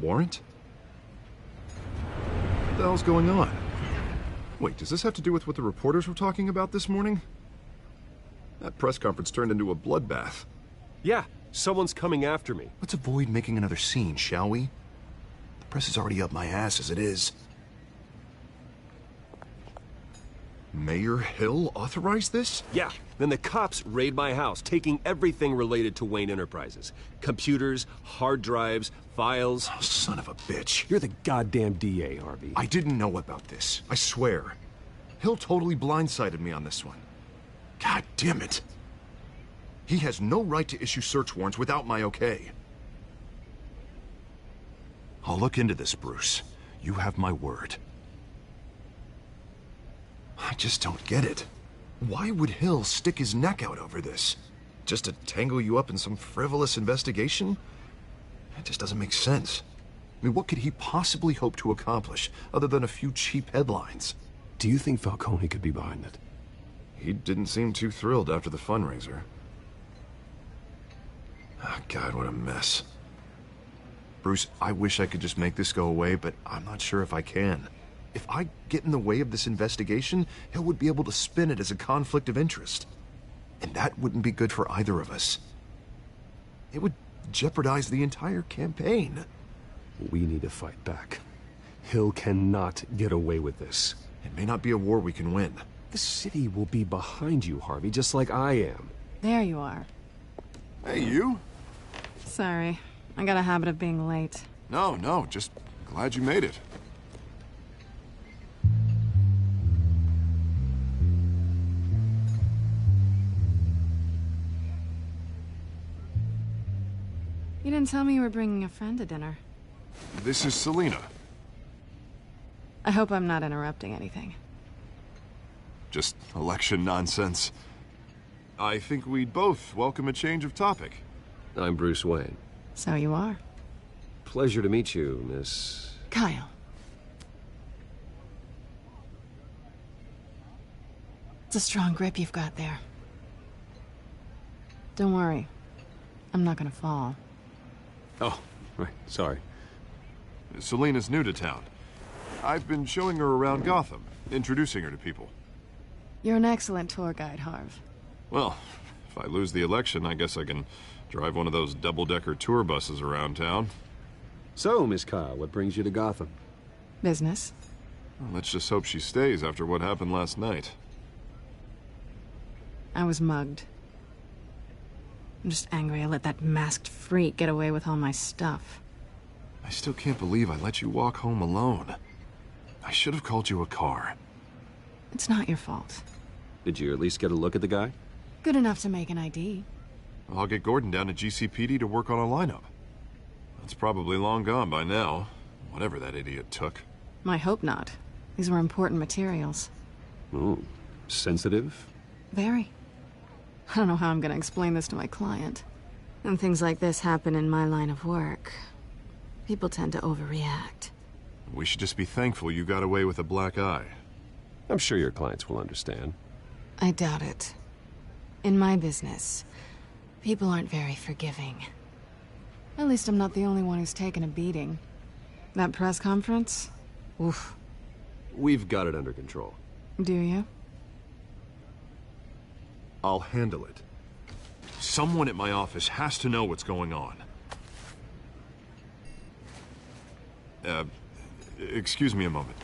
warrant? What the hell's going on? Wait, does this have to do with what the reporters were talking about this morning? That press conference turned into a bloodbath. Yeah, someone's coming after me. Let's avoid making another scene, shall we? The press is already up my ass as it is. Mayor Hill authorized this? Yeah, then the cops raid my house, taking everything related to Wayne Enterprises. Computers, hard drives, files. Oh, son of a bitch. You're the goddamn DA, Harvey. I didn't know about this. I swear. Hill totally blindsided me on this one. God damn it. He has no right to issue search warrants without my okay. I'll look into this, Bruce. You have my word. I just don't get it. Why would Hill stick his neck out over this? Just to tangle you up in some frivolous investigation? It just doesn't make sense. I mean, what could he possibly hope to accomplish other than a few cheap headlines? Do you think Falcone could be behind it? He didn't seem too thrilled after the fundraiser. Oh, God, what a mess. Bruce, I wish I could just make this go away, but I'm not sure if I can. If I get in the way of this investigation, Hill would be able to spin it as a conflict of interest. And that wouldn't be good for either of us. It would jeopardize the entire campaign. We need to fight back. Hill cannot get away with this. It may not be a war we can win. The city will be behind you, Harvey, just like I am. There you are. Hey, you? Sorry. I got a habit of being late. No, just glad you made it. You didn't tell me you were bringing a friend to dinner. This is Selena. I hope I'm not interrupting anything. Just election nonsense. I think we'd both welcome a change of topic. I'm Bruce Wayne. So you are. Pleasure to meet you, Miss... Kyle. It's a strong grip you've got there. Don't worry. I'm not gonna fall. Oh, right, sorry. Selena's new to town. I've been showing her around Gotham, introducing her to people. You're an excellent tour guide, Harv. Well, if I lose the election, I guess I can drive one of those double-decker tour buses around town. So, Miss Kyle, what brings you to Gotham? Business. Well, let's just hope she stays after what happened last night. I was mugged. I'm just angry I let that masked freak get away with all my stuff. I still can't believe I let you walk home alone. I should have called you a car. It's not your fault. Did you at least get a look at the guy? Good enough to make an ID. I'll get Gordon down to GCPD to work on a lineup. That's probably long gone by now, whatever that idiot took. I hope not. These were important materials. Ooh, sensitive? Very. I don't know how I'm gonna explain this to my client. When things like this happen in my line of work, people tend to overreact. We should just be thankful you got away with a black eye. I'm sure your clients will understand. I doubt it. In my business, people aren't very forgiving. At least I'm not the only one who's taken a beating. That press conference? Oof. We've got it under control. Do you? I'll handle it. Someone at my office has to know what's going on. Excuse me a moment.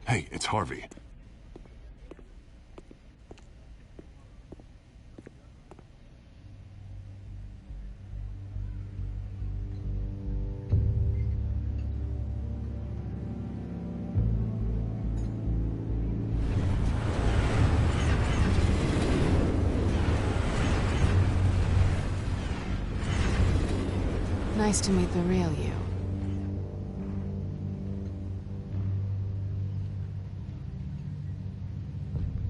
Hey, it's Harvey. Nice to meet the real you.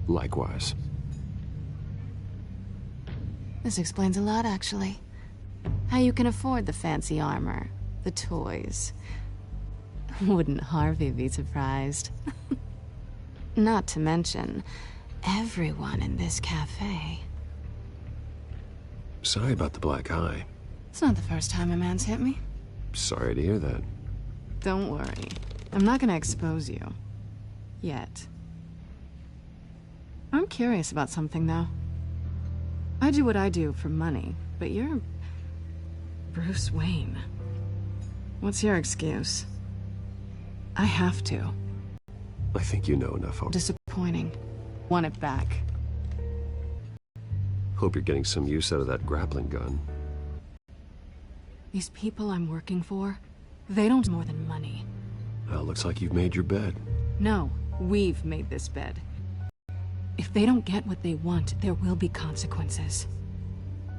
Likewise. This explains a lot, actually. How you can afford the fancy armor, the toys. Wouldn't Harvey be surprised? Not to mention, everyone in this cafe. Sorry about the black eye. It's not the first time a man's hit me. Sorry to hear that. Don't worry. I'm not gonna expose you. Yet. I'm curious about something, though. I do what I do for money, but you're... Bruce Wayne. What's your excuse? I have to. I think you know enough. Disappointing. Want it back. Hope you're getting some use out of that grappling gun. These people I'm working for, they don't more than money. Well, looks like you've made your bed. No, we've made this bed. If they don't get what they want, there will be consequences.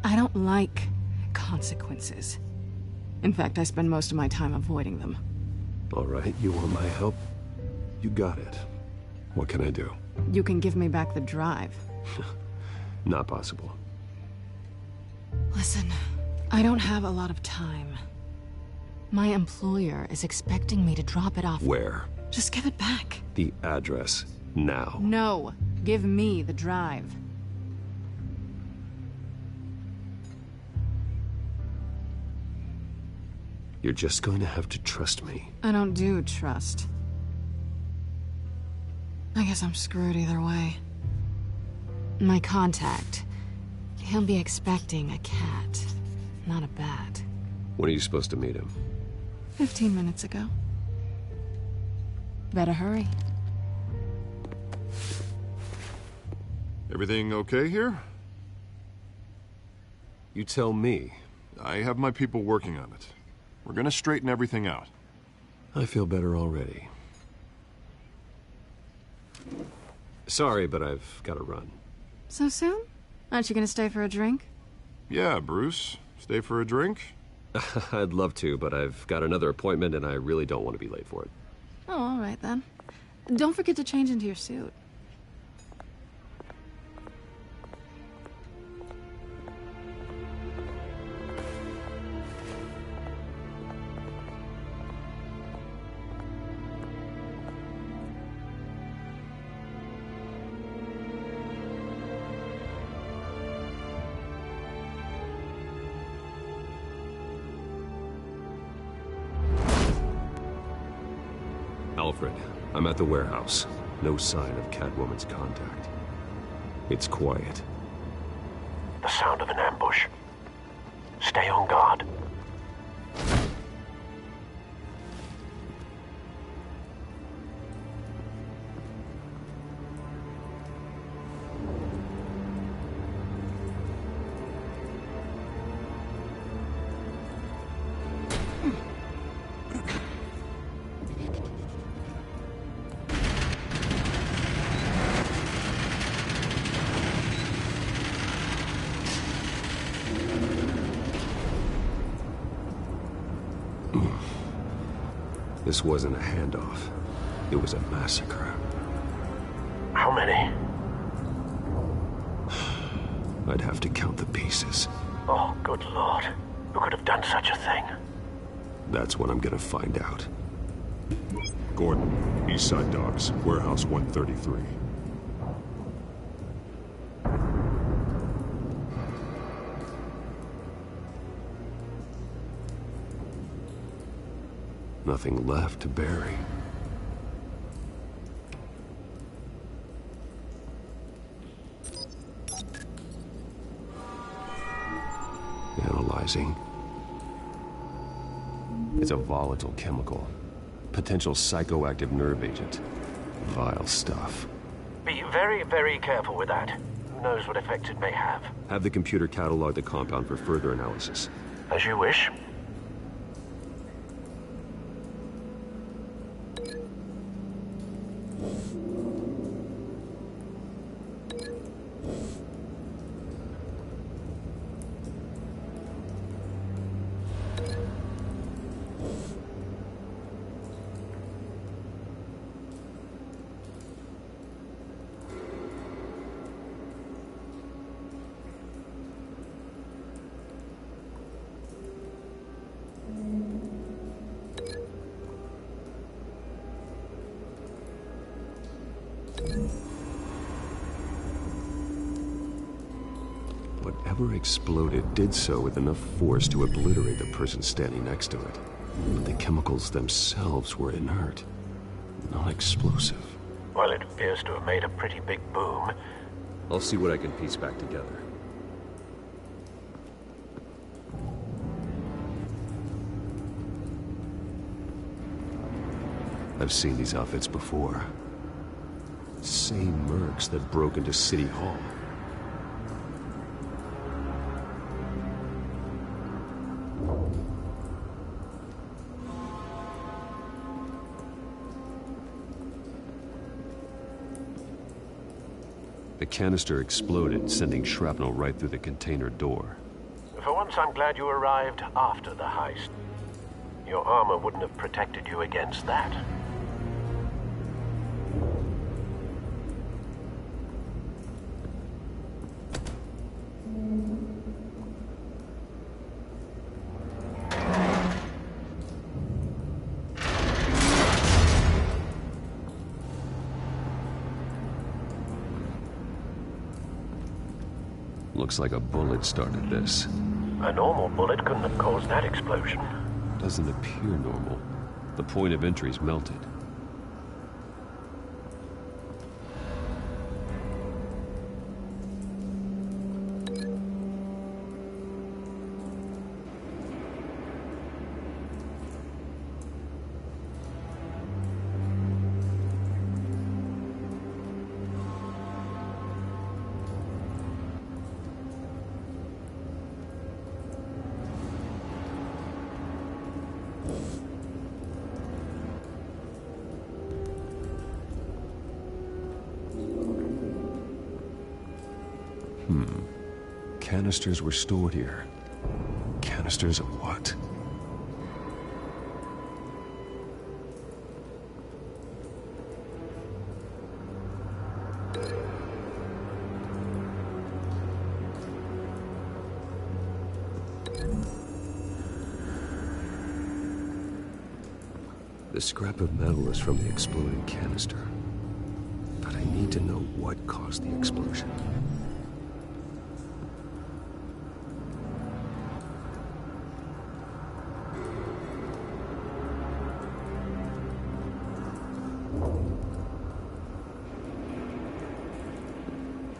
I don't like consequences. In fact, I spend most of my time avoiding them. All right, you want my help? You got it. What can I do? You can give me back the drive. Not possible. Listen, I don't have a lot of time. My employer is expecting me to drop it off. Where? Just give it back. The address, now. No, give me the drive. You're just going to have to trust me. I don't do trust. I guess I'm screwed either way. My contact. He'll be expecting a cat, not a bat. When are you supposed to meet him? 15 minutes ago. Better hurry. Everything okay here? You tell me. I have my people working on it. We're gonna straighten everything out. I feel better already. Sorry, but I've got to run. So soon? Aren't you gonna stay for a drink? Yeah, Bruce. Stay for a drink? I'd love to, but I've got another appointment and I really don't want to be late for it. Oh, all right then. Don't forget to change into your suit. Alfred, I'm at the warehouse. No sign of Catwoman's contact. It's quiet. The sound of an ambush. Stay on guard. This wasn't a handoff. It was a massacre. How many? I'd have to count the pieces. Oh, good Lord. Who could have done such a thing? That's what I'm gonna find out. Gordon, Eastside Dogs, Warehouse 133. Nothing left to bury. Analyzing. It's a volatile chemical. Potential psychoactive nerve agent. Vile stuff. Be very, very careful with that. Who knows what effect it may have. Have the computer catalog the compound for further analysis. As you wish. Whatever exploded did so with enough force to obliterate the person standing next to it. But the chemicals themselves were inert, not explosive. Well, it appears to have made a pretty big boom. I'll see what I can piece back together. I've seen these outfits before. Same mercs that broke into City Hall. The canister exploded, sending shrapnel right through the container door. For once, I'm glad you arrived after the heist. Your armor wouldn't have protected you against that. Looks like a bullet started this. A normal bullet couldn't have caused that explosion. Doesn't appear normal. The point of entry's melted. Canisters were stored here. Canisters of what? The scrap of metal is from the exploding canister. But I need to know what caused the explosion.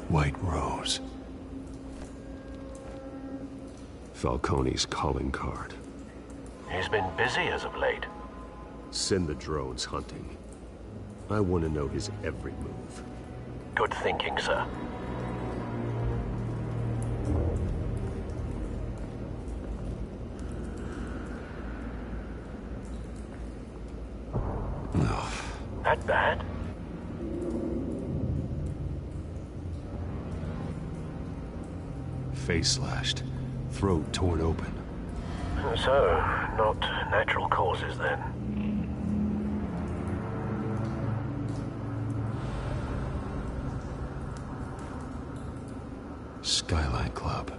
White Rose. Falcone's calling card. He's been busy as of late. Send the drones hunting. I want to know his every move. Good thinking, sir. No. That bad? Face slashed. Throat torn open. So, not natural causes then. Skyline Club.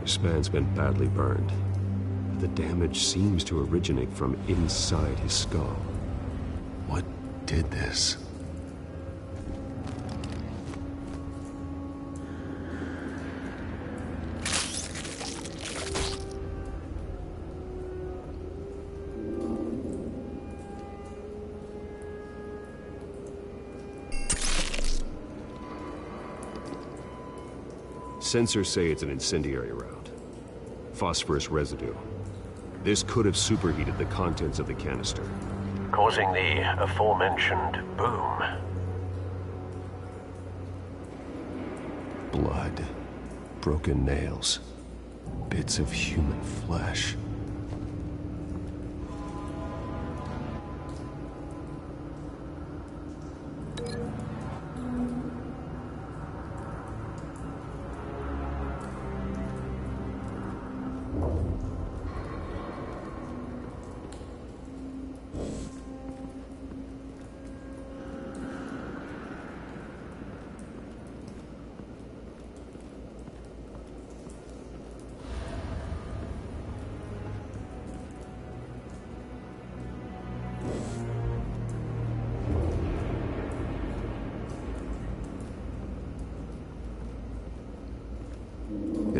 This man's been badly burned. The damage seems to originate from inside his skull. What did this? Sensors say it's an incendiary round. Phosphorus residue. This could have superheated the contents of the canister, Causing the aforementioned boom. Blood. Broken nails. Bits of human flesh.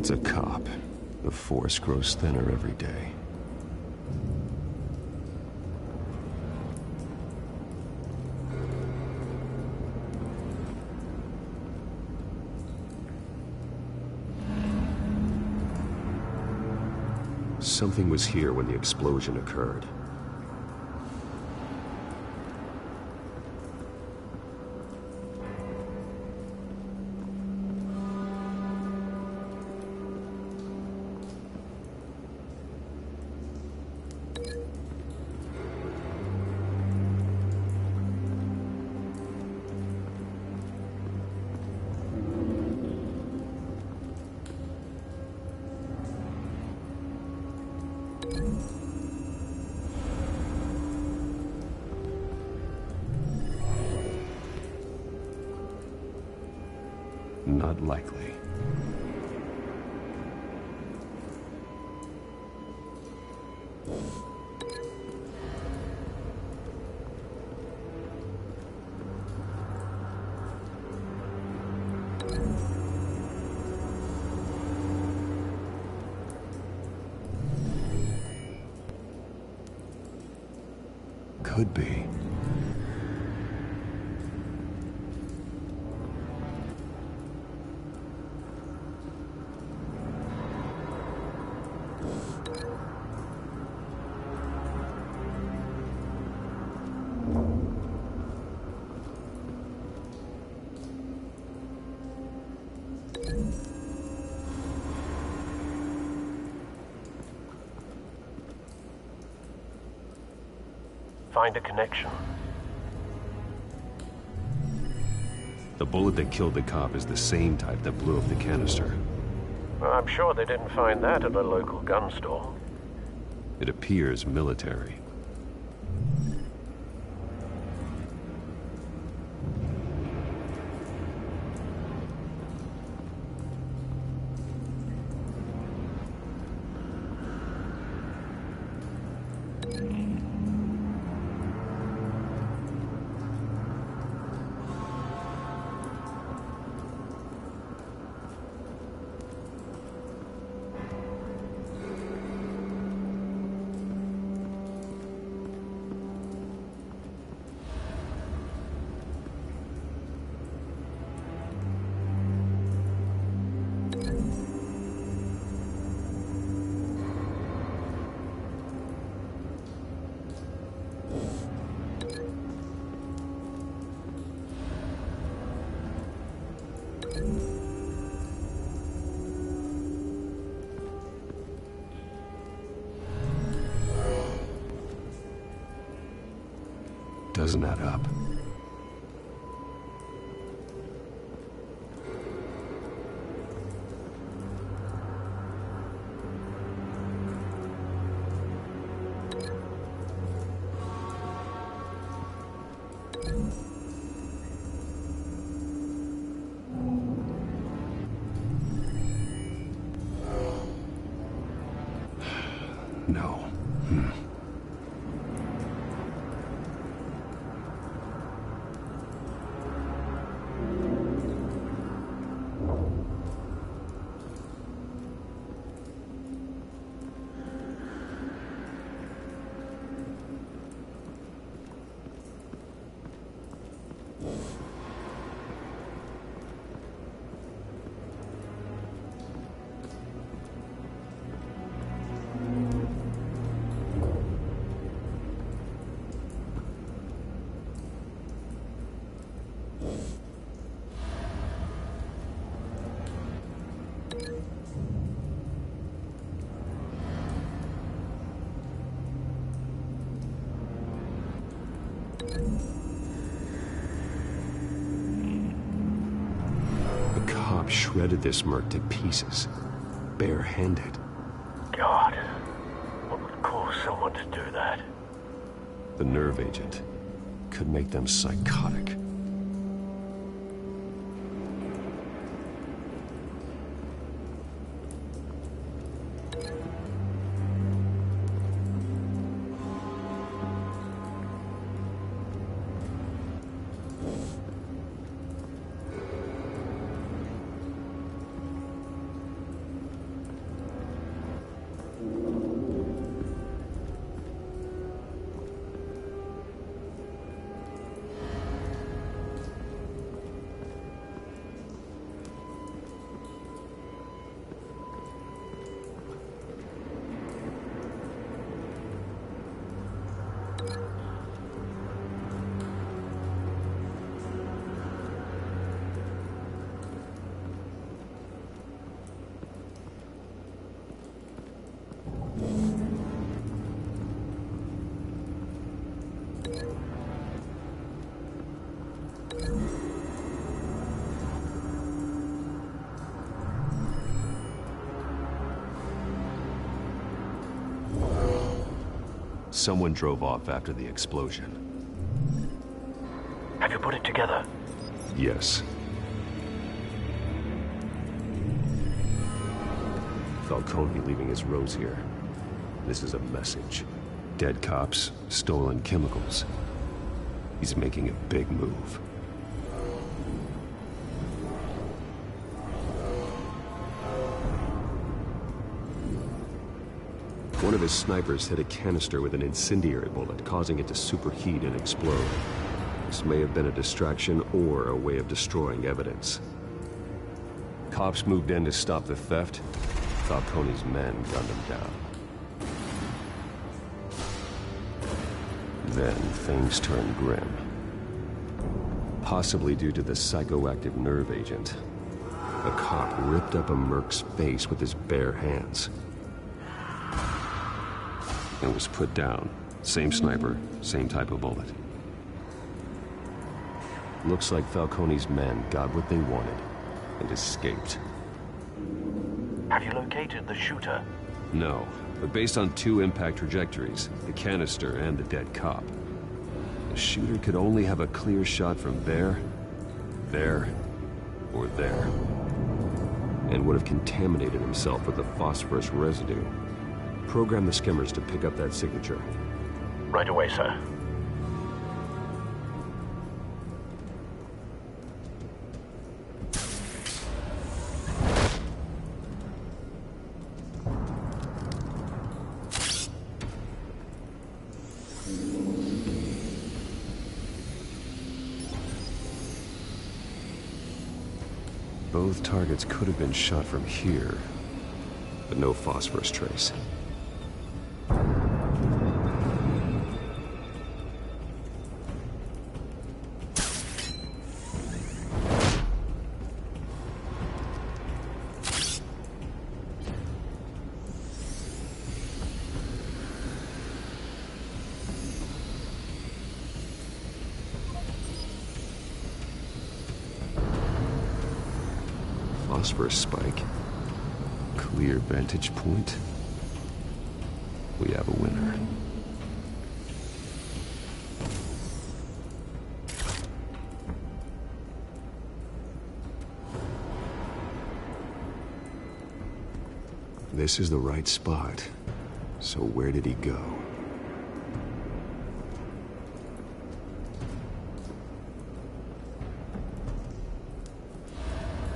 It's a cop. The force grows thinner every day. Something was here when the explosion occurred. Not likely. Could be. Find a connection. The bullet that killed the cop is the same type that blew up the canister. Well, I'm sure they didn't find that at a local gun store. It appears military. Doesn't add up. No. The cop shredded this merc to pieces, barehanded. God, what would cause someone to do that? The nerve agent could make them psychotic. someone drove off after the explosion. Have you put it together? Yes. Falcone leaving his rose here. This is a message. Dead cops, stolen chemicals. He's making a big move. One of his snipers hit a canister with an incendiary bullet, causing it to superheat and explode. This may have been a distraction or a way of destroying evidence. Cops moved in to stop the theft. Falcone's men gunned him down. Then things turned grim. Possibly due to the psychoactive nerve agent. A cop ripped up a merc's face with his bare hands. And was put down. Same sniper, same type of bullet. Looks like Falcone's men got what they wanted and escaped. Have you located the shooter? No, but based on two impact trajectories, the canister and the dead cop, the shooter could only have a clear shot from there, or there, and would have contaminated himself with the phosphorus residue. Program the skimmers to pick up that signature. Right away, sir. Both targets could have been shot from here, but no phosphorus trace. Phosphorus spike. Clear vantage point. We have a winner. This is the right spot. So where did he go?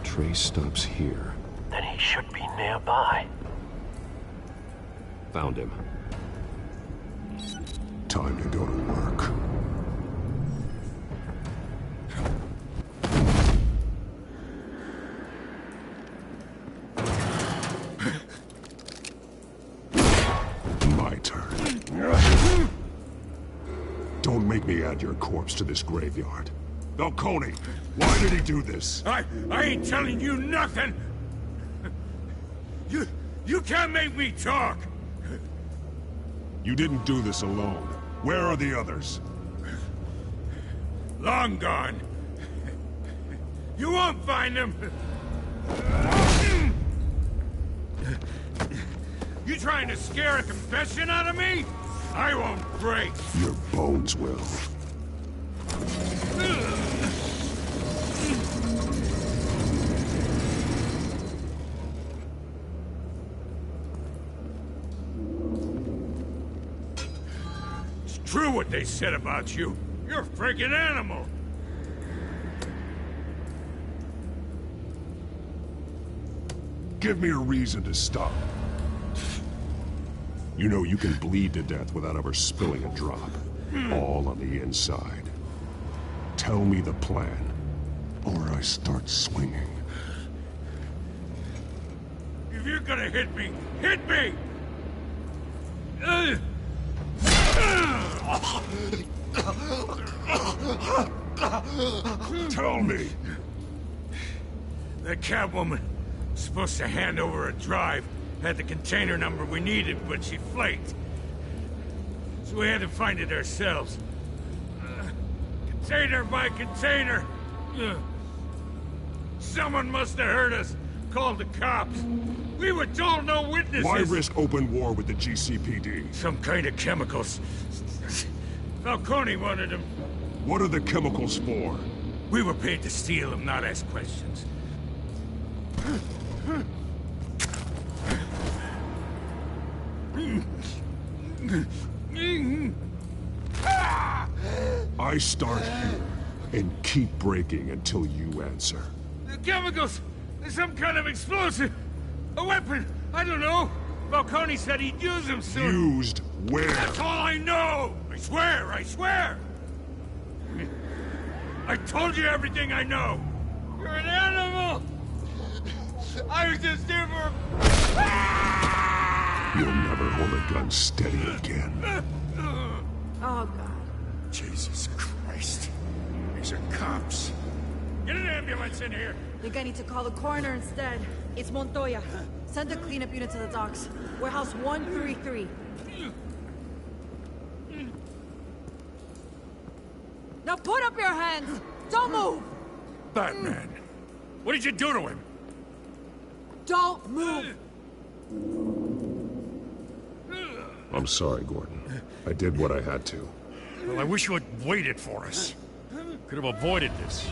Trace stops here. Then he should be nearby. Found him. Time to go to work. My turn. Don't make me add your corpse to this graveyard. Falcone, why did he do this? I ain't telling you nothing! You can't make me talk! You didn't do this alone. Where are the others? Long gone. You won't find them! You trying to scare a confession out of me? I won't break! Your bones will. It's true what they said about you. You're a freaking animal. Give me a reason to stop. You know you can bleed to death without ever spilling a drop. All on the inside. Tell me the plan, or I start swinging. If you're gonna hit me, hit me! Tell me! The Catwoman was supposed to hand over a drive. Had the container number we needed, but she flaked. So we had to find it ourselves. Container by container. Someone must have heard us. called the cops. We were told no witnesses. Why risk open war with the GCPD? Some kind of chemicals. Falcone wanted them. What are the chemicals for? We were paid to steal them, not ask questions. I start here and keep breaking until you answer. The chemicals! There's some kind of explosive! A weapon! I don't know! Falcone said he'd use them soon! Used where? That's all I know! I swear! I swear! I told you everything I know! You're an animal! I was just here for... You'll never hold a gun steady again. Oh, God. Jesus Christ. These are cops. Get an ambulance in here! Think I need to call the coroner instead. It's Montoya. Send a cleanup unit to the docks. Warehouse 133. Now put up your hands! Don't move! Batman! What did you do to him? Don't move! I'm sorry, Gordon. I did what I had to. Well, I wish you had waited for us. Could have avoided this.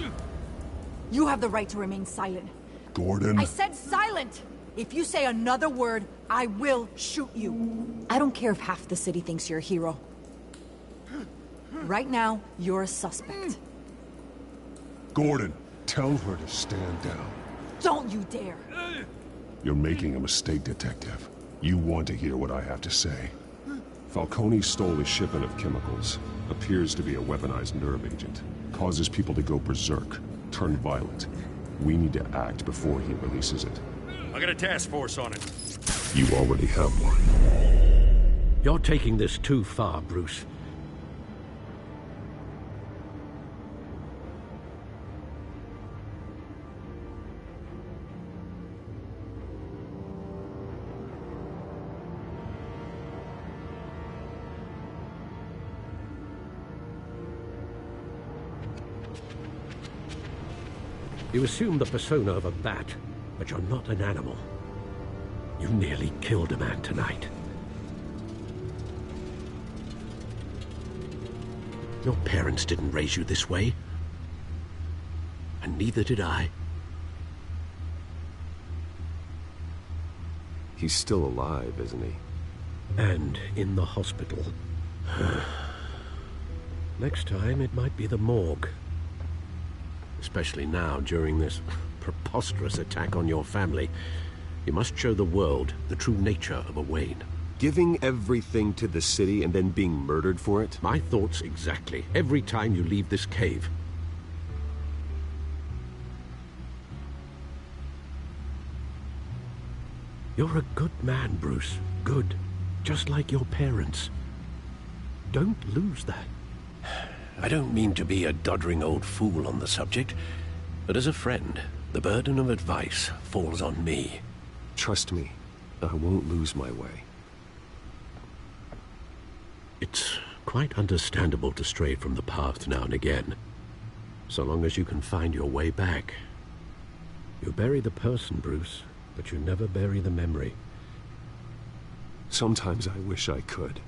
You have the right to remain silent. Gordon? I said silent! If you say another word, I will shoot you. I don't care if half the city thinks you're a hero. Right now, you're a suspect. Gordon, tell her to stand down. Don't you dare! You're making a mistake, Detective. You want to hear what I have to say. Falcone stole a shipment of chemicals. Appears to be a weaponized nerve agent. Causes people to go berserk, turn violent. We need to act before he releases it. I got a task force on it. You already have one. You're taking this too far, Bruce. You assume the persona of a bat, but you're not an animal. You nearly killed a man tonight. Your parents didn't raise you this way. And neither did I. He's still alive, isn't he? And in the hospital. Next time, it might be the morgue. Especially now, during this preposterous attack on your family. You must show the world the true nature of a Wayne. Giving everything to the city and then being murdered for it? My thoughts exactly. Every time you leave this cave. You're a good man, Bruce. Good. Just like your parents. Don't lose that. I don't mean to be a doddering old fool on the subject, but as a friend, the burden of advice falls on me. Trust me, I won't lose my way. It's quite understandable to stray from the path now and again, so long as you can find your way back. You bury the person, Bruce, but you never bury the memory. Sometimes I wish I could.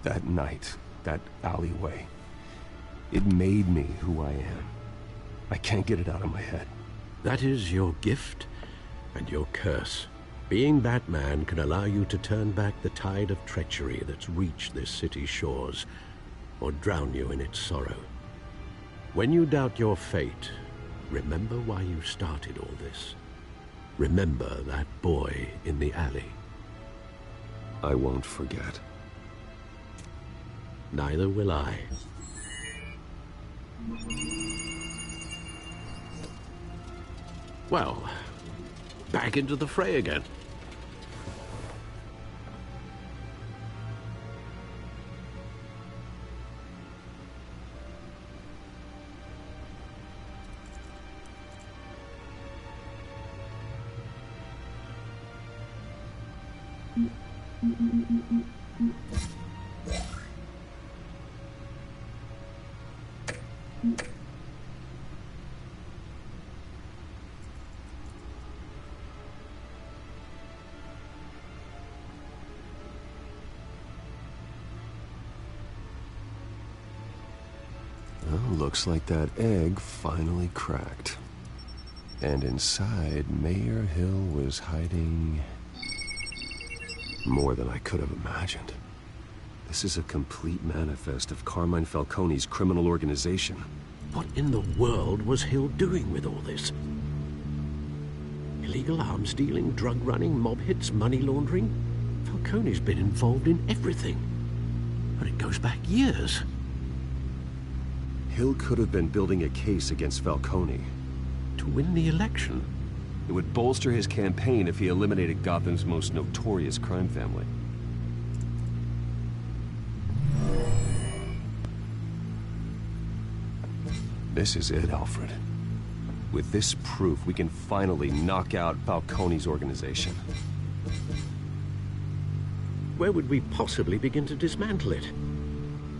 That night, that alleyway, it made me who I am. I can't get it out of my head. That is your gift and your curse. Being Batman can allow you to turn back the tide of treachery that's reached this city's shores, or drown you in its sorrow. When you doubt your fate, remember why you started all this. Remember that boy in the alley. I won't forget. Neither will I. Well, back into the fray again. Looks like that egg finally cracked. And inside, Mayor Hill was hiding more than I could have imagined. This is a complete manifest of Carmine Falcone's criminal organization. What in the world was Hill doing with all this? Illegal arms dealing, drug running, mob hits, money laundering? Falcone's been involved in everything. And it goes back years. Hill could have been building a case against Falcone. To win the election? It would bolster his campaign if he eliminated Gotham's most notorious crime family. This is it, Alfred. With this proof, we can finally knock out Falcone's organization. Where would we possibly begin to dismantle it?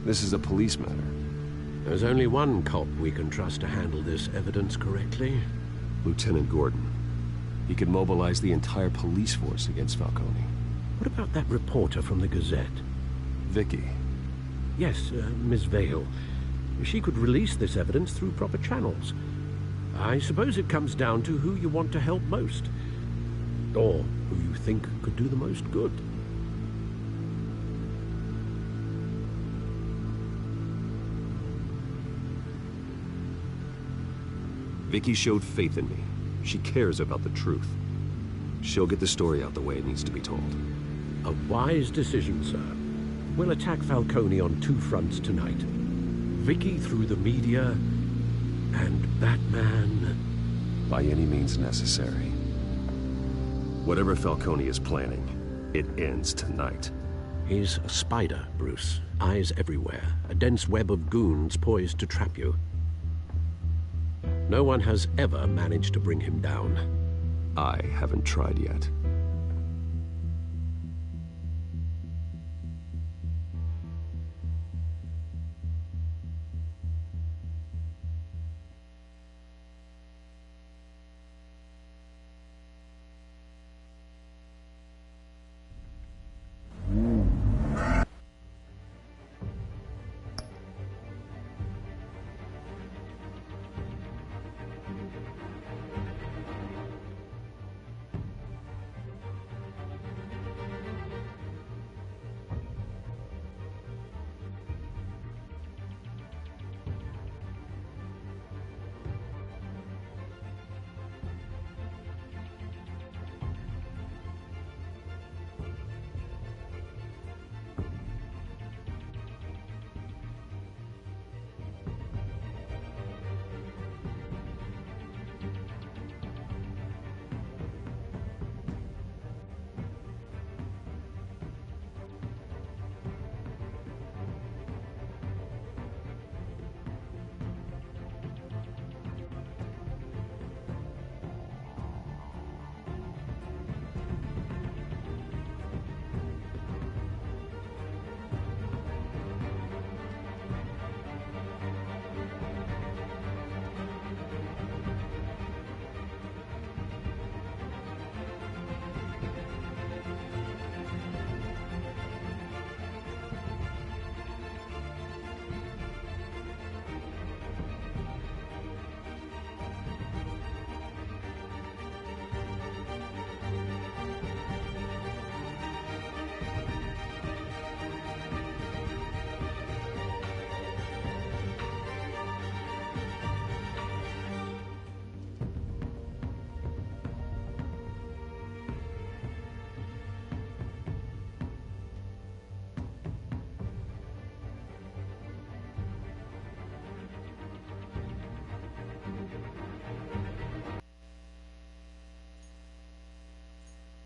This is a police matter. There's only one cop we can trust to handle this evidence correctly. Lieutenant Gordon. He could mobilize the entire police force against Falcone. What about that reporter from the Gazette? Vicky. Yes, Miss Vale. She could release this evidence through proper channels. I suppose it comes down to who you want to help most. Or who you think could do the most good. Vicky showed faith in me. She cares about the truth. She'll get the story out the way it needs to be told. A wise decision, sir. We'll attack Falcone on two fronts tonight. Vicky through the media, and Batman... by any means necessary. Whatever Falcone is planning, it ends tonight. He's a spider, Bruce. Eyes everywhere. A dense web of goons poised to trap you. No one has ever managed to bring him down. I haven't tried yet.